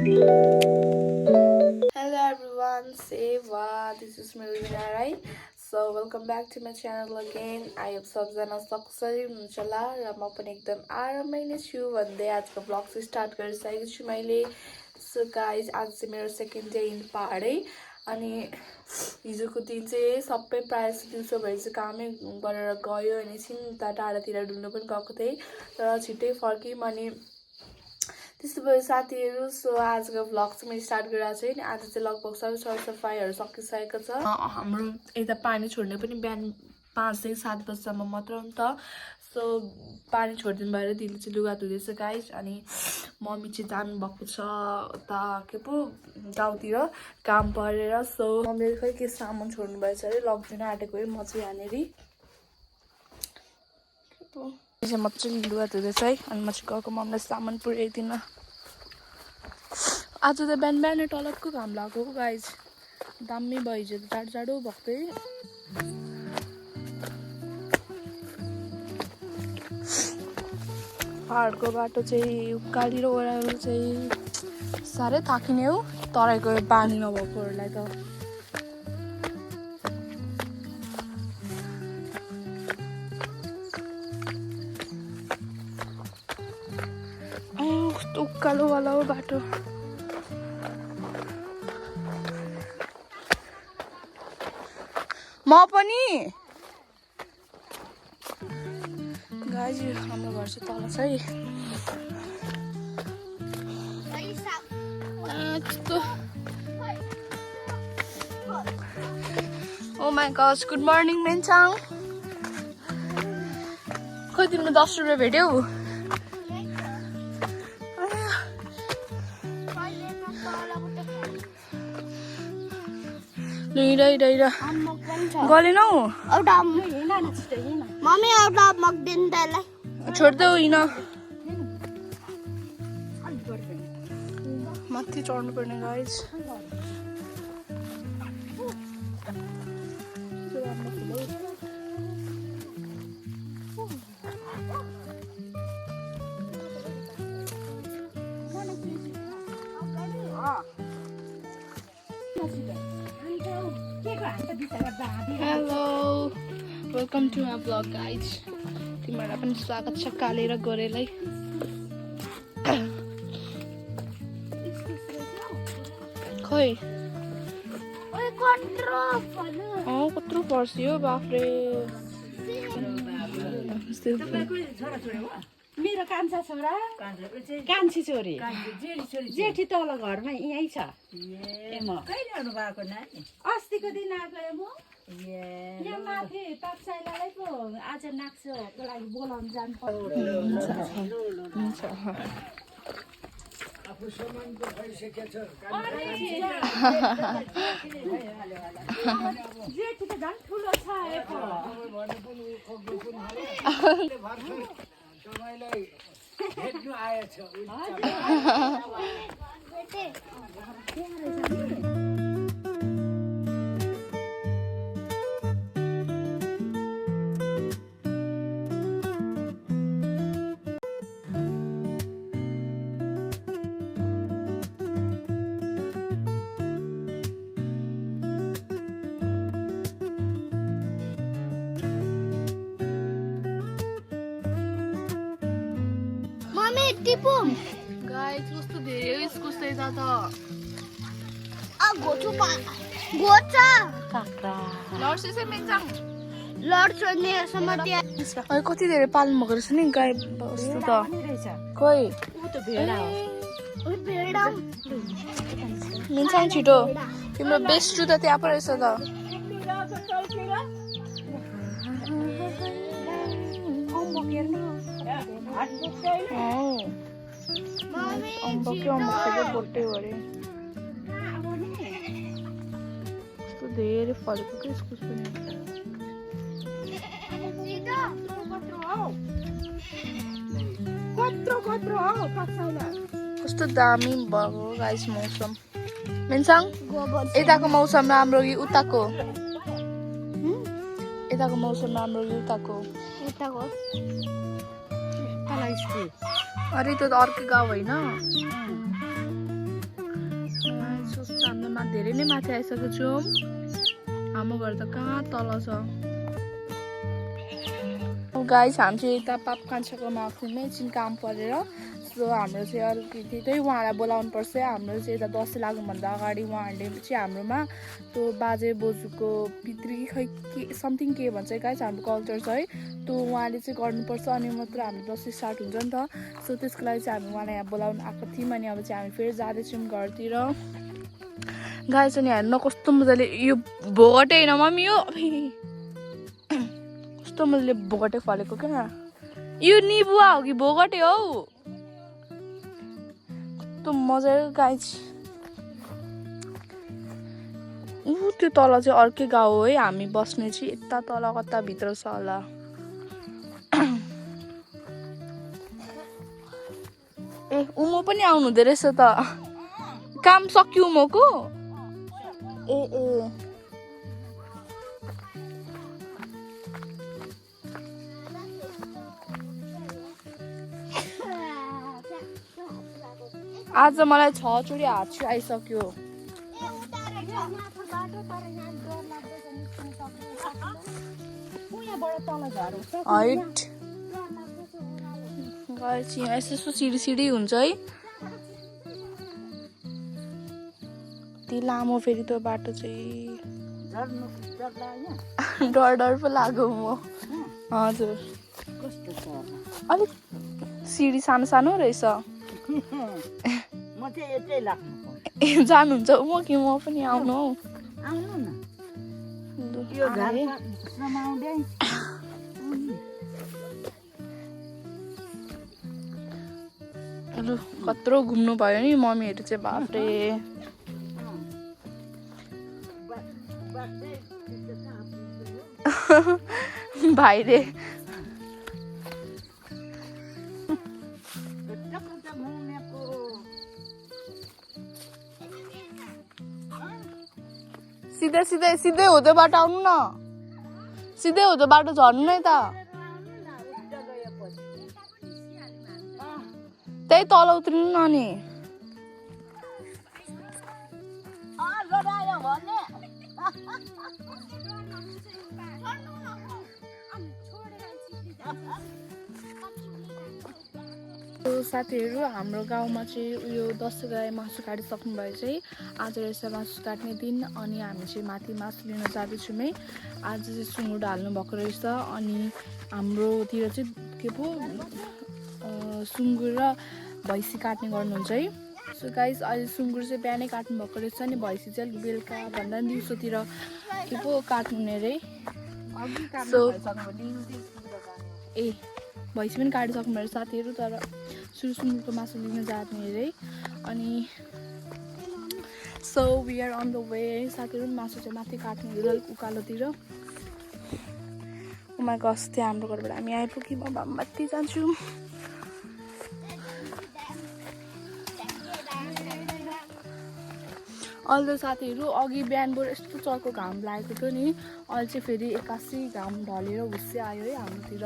Hello everyone, Seva. This is Marina, right? So welcome back to my channel again. I hope सबजना सक्सेसै हुनुहुन्छ होला र म पनि एकदम आरामै नै छु भन्दै आजको ब्लग चाहिँ स्टार्ट गरिसकेको छु मैले. सो गाइज आज चाहिँ मेरो सेकेन्ड डे इन पहाडै अनि हिजोको दिन चाहिँ सबै प्रायः जस्तो दिउँसोभरि चाहिँ कामै गरेर गयो अनि एकछिन उता टाढातिर डुल्नु पनि गएको थिएँ तर छिट्टै फर्क्यौँ अनि त्यस्तो भयो साथीहरू. सो आजको भ्लग चाहिँ मैले स्टार्ट गरिरहेको छु नि. आज चाहिँ लगभग सबै सरसफाइहरू सकिसकेको छ. हाम्रो यता पानी छोड्ने पनि बिहान 5 7 बजीसम्म मात्र हो नि त. सो पानी छोडिदिनु भएर दिदीले चाहिँ लुगा धुँदैछ गाइस अनि मम्मी चाहिँ जानुभएको छ उता के पो गाउँतिर काम परेर. सो मम्मीले खै के सामान छोड्नु भएछ अरे लगिदिन आँटेको म चाहिँ यहाँनिर चाहिँ मजाले लुगा धुँदैछ है अनि म चाहिँ गएको मम्मीलाई सामान पुर्याइदिन. आज त बिहान बिहानै टलकको घाम लाग्यो गाइज दामी भयो हिजो त जाडो जाडो भएको थिएँ. पहाडको बाटो चाहिँ उकाली र ओह्रालो चाहिँ साह्रै थाकिने हो तराईको बानी नभएकोहरूलाई त. उकालो वाला हो बाटो. म पनि गाइज हाम्रो घर चाहिँ तल छ है. ओ माई गॉड गुड मर्निङ मेन्चाङ. खोइ तिमीले 10 रुपियाँ भेट्यौ. गलेनौ मम्मी एउटा मग दिन त्यसलाई छोड्देऊ हिँड माथि चढ्नु पर्ने guys. Hello welcome to my blog guys. तिमीहरूलाई पनि स्वागत छ कालेर गोरेलाई. खोइ कत्रो पर्सियो बाफ्रे. मेरो कान्छा छोरा कान्छी छोरी जेठी तल घरमा यहीँ छ. अस्तिको दिन आएको म यहाँ माथि पाठशालालाई पो आज नाक्सोको लागि बोलाउनु जानु पर्यो. जेठी त झन् ठुलो छ भेट्नु आएछ. मम्मी टिपुम गाइज कस्तो धेरै इस्कुस रहेछ त. गोचु गोचा काक्रा लड्छ चाहिँ मेन्चाङ लड्छ नि समति अहिले कति धेरै पाल्नु भएको रहेछ नि गाई बस्तु त. खोइ मेन्चाङ छिटो तिम्रो बेस्ट त त्यहाँ पो रहेछ त. अम्बकै बोटे अरे कस्तो धेरै फलेको के इस्कुस पनि. कस्तो दामी भएको गाइस मौसम. मेन्साङ यताको मौसम राम्रो कि उताको? यताको मौसम राम्रो कि उताको? अरे त्यो त अर्कै गाउँ होइन. हाम्रो धेरै नै माथि आइसकेको छौँ हाम्रो घर त कहाँ तल छ गाइस हामी चाहिँ यता पाप कान्छाकोमा आएको थियौँ एकछिन काम परेर सो हाम्रो चाहिँ अलिकति त्यही उहाँलाई बोलाउनु पर्छ हाम्रो चाहिँ यता दसैँ लाग्नुभन्दा अगाडि उहाँहरूले चाहिँ हाम्रोमा त्यो बाजे बोजूको पितृ खै के समथिङ के भन्छ गाइस हाम्रो कल्चर छ है त्यो उहाँले चाहिँ गर्नुपर्छ अनि मात्र हाम्रो दसैँ स्टार्ट हुन्छ नि त सो त्यसको लागि चाहिँ हामी उहाँलाई यहाँ बोलाउनु आएको थियौँ अनि अब चाहिँ हामी फेरि जाँदैछौँ घरतिर गाइस अनि हेर्नु कस्तो मजाले यो भोगटे होइन मम्मी यो कस्तो मजाले भोगटे फलेको क्या यो निबुवा हो कि भोगटे हौ कस्तो मजाले गाइस त्यो तल चाहिँ अर्कै गाउँ हो है हामी बस्ने चाहिँ यता तल कता भित्र छ होला ए उमो पनि आउनु हुँदो रहेछ त काम सक्यो उमोको ए आज मलाई 6 चोटि हात आइसक्यो हाइट यस्तो सिडी सिडी हुन्छ है ती लामो फेरि त्यो बाटो चाहिँ डर पो लाग्यो म हजुर अलिक सिडी सानो सानो रहेछ जानुहुन्छ म कि म पनि आउनु हौ लु कत्रो घुम्नु भयो नि मम्मीहरू चाहिँ बाफ्रे भाइले सिधै हुँदै बाटो आउनु न सिधै हुँदै बाटो झर्नु नै त त्यही तल उत्रिनु न नि साथीहरू हाम्रो गाउँमा चाहिँ उयो दसैँ गाई मासु काटिसक्नु भयो चाहिँ आज रहेछ मासु काट्ने दिन अनि हामी चाहिँ माथि मासु लिन जाँदैछौँ है आज चाहिँ सुँगुर हाल्नु भएको रहेछ अनि हाम्रोतिर चाहिँ के पो सुँगुर र भैँसी काट्ने गर्नुहुन्छ है सो गाइस अहिले सुँगुर चाहिँ बिहानै काट्नु भएको रहेछ नि भैँसी चाहिँ अलिक बेलुका भन्दा पनि दिउँसोतिर के पो काट्नुहुने रे सो ए भैँसी पनि काटिसक्नु भयो साथीहरू तर सुँगुरको मासु लिन जाने अरे अनि so we are on the way साथीहरू मासु चाहिँ माथि काट्नु अलिक उकालोतिर उमा गस्थ्यो हाम्रो घरबाट हामी आइपुग्यौँ अब माथि जान्छौँ अहिले त साथीहरू अघि बिहानबाट यस्तो चर्को घाम लागेको थियो नि अहिले चाहिँ फेरि 81 घाम ढलेर हुस्से आयो है हाम्रोतिर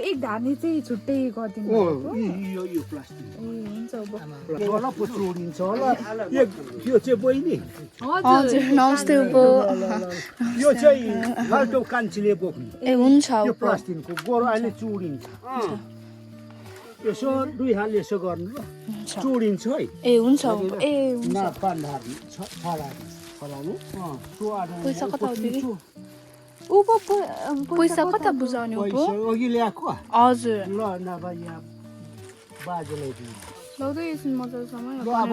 एक धाने चाहिँ छुट्टै गरिदिनु ओ भएको? यो प्लास्टिक ए हुन्छ अब होला पो चोडिन्छ होला यो चाहिँ बहिनी हजुर नमस्ते उपो यो चाहिँ लाल्टो कान्छीले बोक्ने ए हुन्छ यो उपो प्लास्टिकको गोरो अहिले चोडिन्छ यसो दुई हाल यसो गर्नु ल चोडिन्छ है ए हुन्छ उपो ए हुन्छ ना पान्धार छलानु पैसा कता हो फेरि उपो पैसा कता बुझाउने उपो पैसा अघि ल्याएको हजुर ल नभए यहाँ बाजेलाई दिनु लौदै एकछिन मजासँग ल अब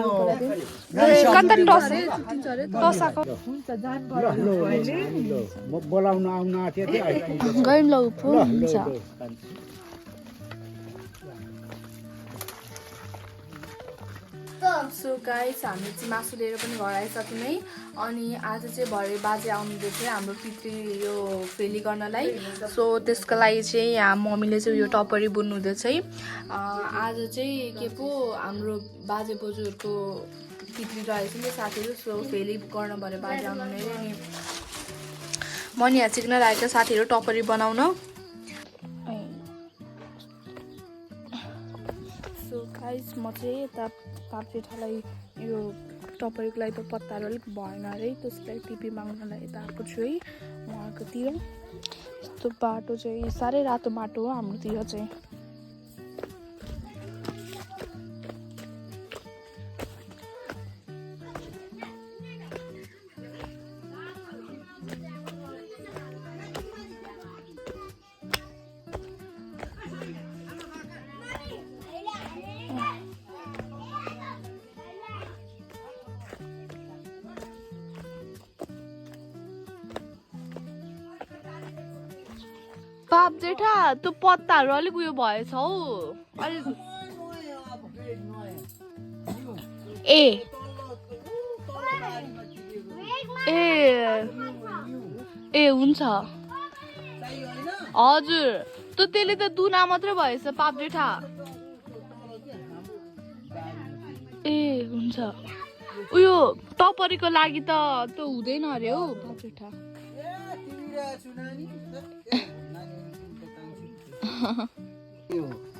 कता टसाको हुन्छ जान ल ल म बोलाउन आउन आँटेँ त्यहाँ गयौँ ल उपो हुन्छ सो गाइस हामी चाहिँ मासु लिएर पनि घर आइसक्यौँ है अनि आज चाहिँ भरे बाजे आउनुहुँदै थियो हाम्रो पितृ यो फेली गर्नलाई सो त्यसको लागि चाहिँ यहाँ मम्मीले चाहिँ यो टपरी बुन्नु हुँदैछ है आज चाहिँ के पो हाम्रो बाजे बोजूहरूको पितृ रहेछ नि साथीहरू सो फेली गर्न भने बाजे आउनु नै अनि म नि यहाँ सिक्न लागेको साथीहरू टपरी बनाउन सो गाइस म चाहिँ यता पापजेठालाई यो टपरीको लागि त पत्ताहरू अलिक भएन अरे त्यसलाई टिपी माग्नलाई यता आएको छु है उहाँकोतिर यस्तो बाटो चाहिँ साह्रै रातो माटो हो हाम्रोतिर चाहिँ बाप जेठा त्यो पत्ताहरू अलिक उयो भएछ हौ अलिक ए ए ए हुन्छ हजुर त्यो त्यसले त दुना मात्रै भएछ पाप जेठा ए हुन्छ उयो टपरीको लागि त त्यो हुँदैन अरे हौ पाप जेठा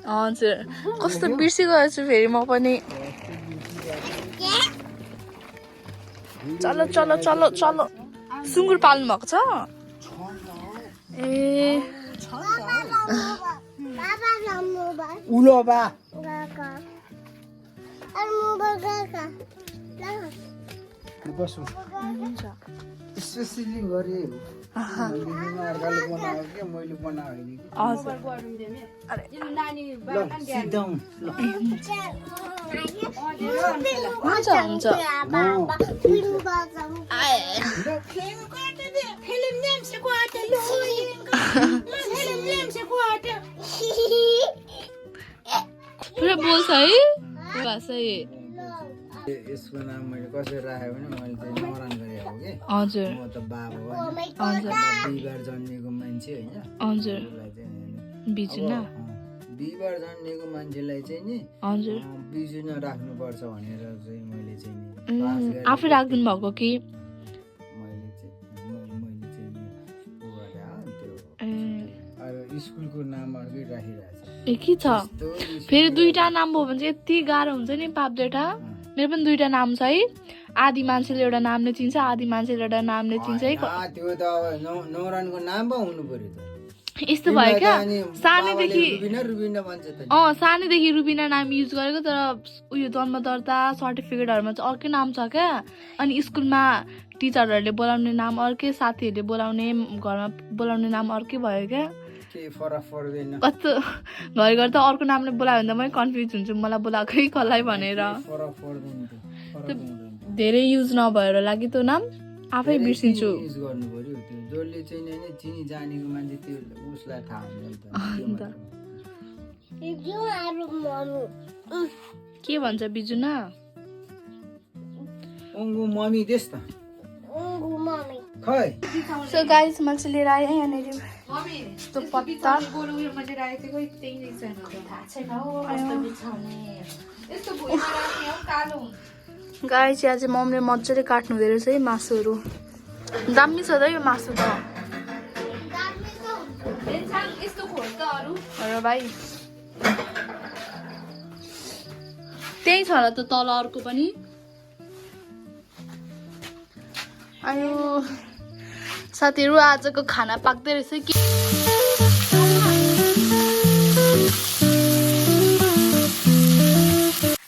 हजुर कस्तो बिर्सिगएको छु फेरि म पनि चलो चलो चलो चलो सुँगुर पाल्नु भएको छ ए उलो बा बस्नु हुन्छ स्पेसली गरे अर्काले बनायो कि मैले बनाएको होइन हजुर हुन्छ हुन्छ पुरा बोल्छ है भाषा यसको नाम मैले कसरी राखेँ भने मैले चाहिँ नरान गरेको हो कि हजुर म त बाबा हो हजुर बिहिबार जन्मेको मान्छे होइन हजुर उसलाई चाहिँ बिजुना बिहिबार जन्मेको मान्छेलाई चाहिँ नि हजुर बिजुना राख्नुपर्छ भनेर चाहिँ मैले चाहिँ नि आफै राखिदिनु भएको कि मैले चाहिँ उ गरेँ त्यो अरू स्कुलको नाम अर्कै राखिरहेको छ ए के छ फेरि दुईटा नाम भयो भने चाहिँ यति गाह्रो हुन्छ नि पाप जेठा मेरो पनि दुईटा नाम छ है आदि मान्छेले एउटा नामले चिन्छ आदि मान्छेले एउटा नामले चिन्छ है त्यो त अब नौरानको नाम पो हुनु पर्यो त यस्तो भयो क्या सानैदेखि रुबिना भन्छ त सानैदेखि रुबिना नाम युज गरेको तर उयो जन्म दर्ता सर्टिफिकेटहरूमा चाहिँ अर्कै नाम छ क्या अनि स्कुलमा टिचरहरूले बोलाउने नाम अर्कै साथीहरूले बोलाउने घरमा बोलाउने नाम अर्कै भयो क्या कस्तो घरि घरि त अर्को नामले बोलायो भने त मै कन्फ्युज हुन्छु मलाई बोलाएकै कसलाई भनेर धेरै युज नभएर लागि त्यो नाम आफै बिर्सिन्छु युज गर्नु पर्यो त्यो जसले चाहिँ नि चिनी जानेको मान्छे त्यो उसलाई थाहा हुन्छ के भन्छ बिजुना ओङ्गु मम्मी देश त खै सो गाइस मान्छे लिएर आएँ यहाँनिर यस्तो पत्ता गाई चाहिँ आज मम्मीले मजाले काट्नु हुँदो रहेछ है मासुहरू दामी छ त यो मासु त र भाइ त्यही छ र त तल अर्को पनि अनि साथीहरू आजको खाना पाक्दै रहेछ कि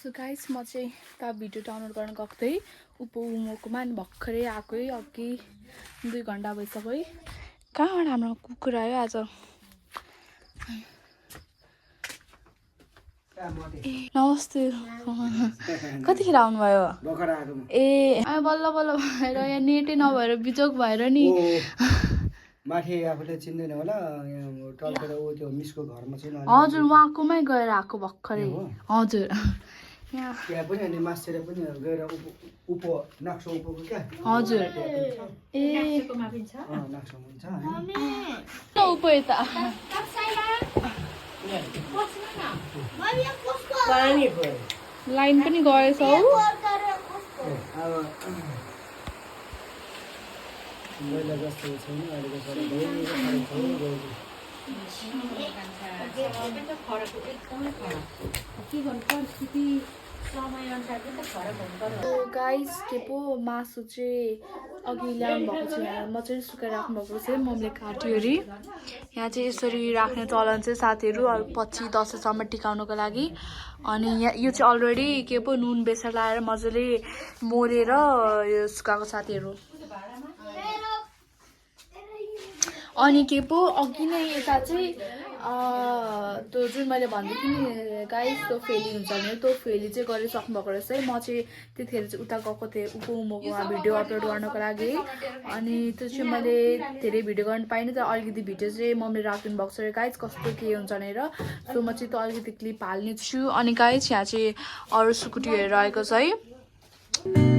सो गाइस म चाहिँ त भिडियो डाउनलोड गर्न गएको थिएँ उमोकोमा अनि भर्खरै आएकै अघि 2 घन्टा भइसक्यो है कहाँबाट हाम्रो कुकुर आयो आज नमस्ते कतिखेर आउनुभयो ए बल्ल बल्ल भएर यहाँ नेटै नभएर बिजोक भएर नि माथि आफूले चिन्दैन होला यहाँ टलखेर ऊ त्यो मिसको घरमा चाहिँ हजुर उहाँकोमै गएर आएको भर्खरै हजुर त्यहाँ पनि अनि मासेर पनि गएर उप नाक्सो उपको क्या हजुर ए नाक्सो हुन्छ उप यता लाइन पनि गएछ हौ पहिला जस्तो छैन अहिलेको सबै गाइस के पो मासु चाहिँ अघि ल्याउनु भएको छ यहाँ मजाले सुकाइ राख्नु भएको छ मम्मीले काट्यो अरे यहाँ चाहिँ यसरी राख्ने चलन चाहिँ साथीहरू पछि दसैँसम्म टिकाउनुको लागि अनि यहाँ यो चाहिँ अलरेडी के पो नुन बेसार लाएर मजाले मोलेर यो सुकाएको साथीहरू अनि के पो अघि नै यता चाहिँ त्यो जुन मैले भन्दै थिएँ नि गाइस त्यो फेली हुन्छ भने त्यो फेली चाहिँ गरिसक्नु भएको रहेछ है म चाहिँ त्यतिखेर चाहिँ उता गएको थिएँ उमोकोमा भिडियो अपलोड गर्नको लागि अनि त्यो चाहिँ मैले धेरै भिडियो गर्न पाइनँ तर अलिकति भिडियो चाहिँ मम्मीले राखिदिनु भएको छ गाइस कस्तो के हुन्छ भनेर सो म चाहिँ त्यो अलिकति क्लिप हाल्ने छु अनि गाइस यहाँ चाहिँ अरू सुकुटीहरू रहेको छ है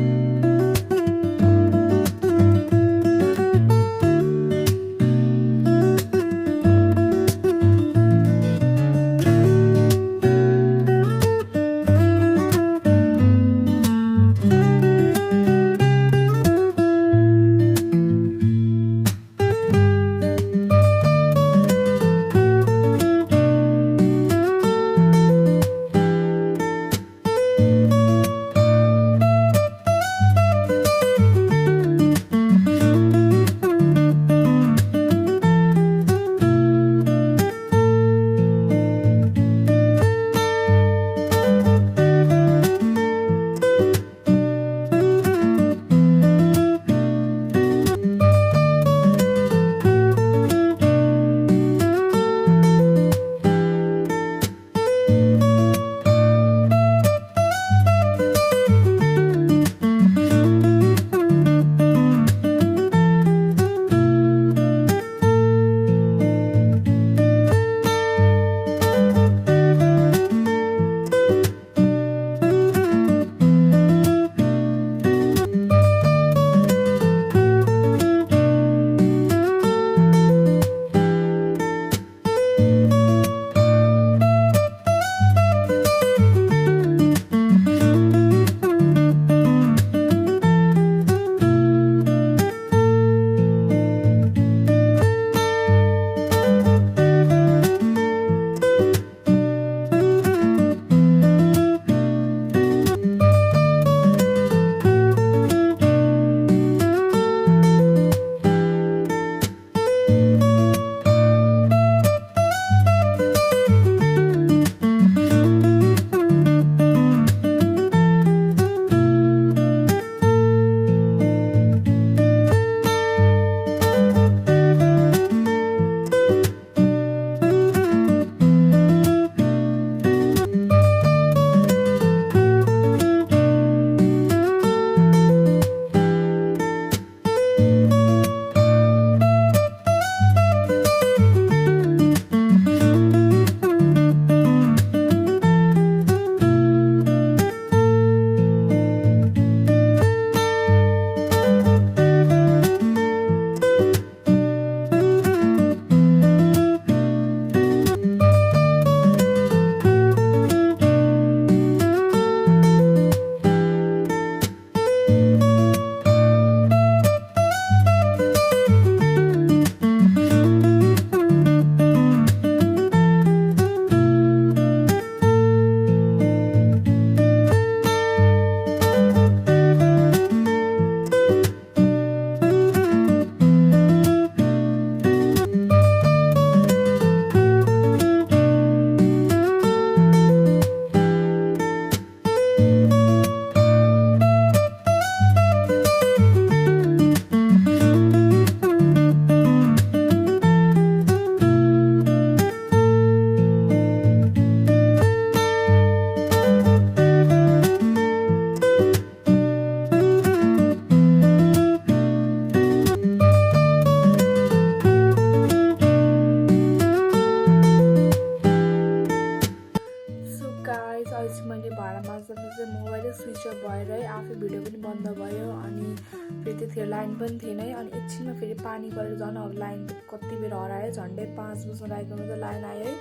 भएर आफै भिडियो पनि बन्द भयो अनि फेरि त्यतिखेर लाइन पनि थिएन अनि एकछिनमा फेरि पानी परेर झन् अब लाइन कति बेर हरायो झन्डै 5 बज्न लागेको त लाइन आयो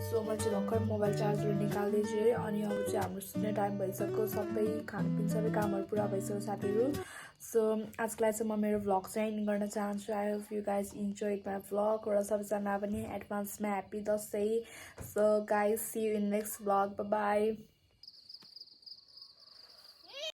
सो मैले चाहिँ भर्खर मोबाइल चार्जर निकाल्दैछु अनि अब चाहिँ हाम्रो सुत्ने टाइम भइसक्यो सबै खानपिन सबै कामहरू पुरा भइसक्यो साथीहरू सो आजको लागि चाहिँ म मेरो भ्लग चाहिँ एन्ड गर्न चाहन्छु I hope you guys enjoy my vlog र सबैजना पनि एडभान्समा happy Dashain so guys see you in next vlog by